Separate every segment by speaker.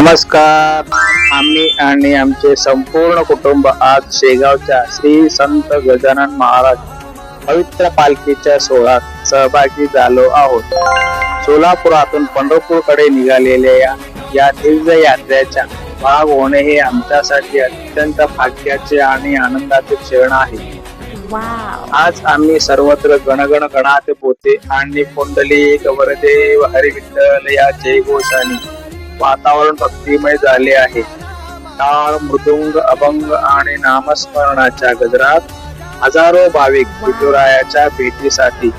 Speaker 1: नमस्कार. आम्ही आणि आमचे संपूर्ण कुटुंब आज शेगावच्या श्री संत गजानन महाराज पवित्र पालखीच्या सोहळ्यात सहभागी झालो आहोत. सोलापुरातून पंढरपूरकडे निघालेल्या या दिव्य यात्रेच्या भाग होणे हे आमच्यासाठी अत्यंत भाग्याचे आणि आनंदाचे क्षण आहे. आज आम्ही सर्वत्र गणगण गणात पोते आणि पुंडलिक वरदेव हरी विठ्ठल या जयघोषाने वातावरण भक्तिमय झाले आहे. टाळ, मृदुंग, अभंग आणि नामस्मरणाच्या गजरात हजारो भाविक विठुरायाच्या भेटीसाठी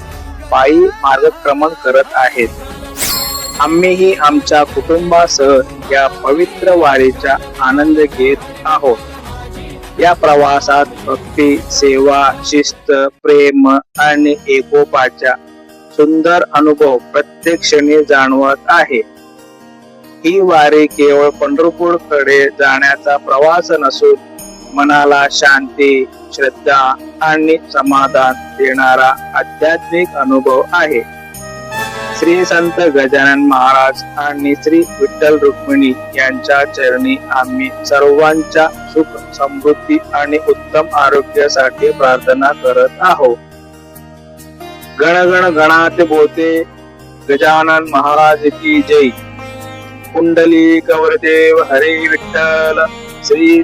Speaker 1: पायी मार्गक्रमण करत आहेत. आम्हीही आमच्या कुटुंबासह या पवित्र वारीचा आनंद घेत आहोत. या प्रवासात भक्ती, सेवा, शिस्त, प्रेम आणि एकोपाचा सुंदर अनुभव प्रत्येक क्षणी जाणवत आहे. ही वारी केवळ पंढरपूरकडे जाण्याचा प्रवास नसून मनाला शांती, श्रद्धा आणि समाधान देणारा आध्यात्मिक अनुभव आहे. श्री संत गजानन महाराज आणि श्री विठ्ठल रुक्मिणी यांच्या चरणी आम्ही सर्वांच्या सुख, समृद्धी आणि उत्तम आरोग्यासाठी प्रार्थना करत आहोत. गण गणात बोलते गजानन महाराज की जय. पुंडलिक वरदेव हरी विठ्ठल. श्री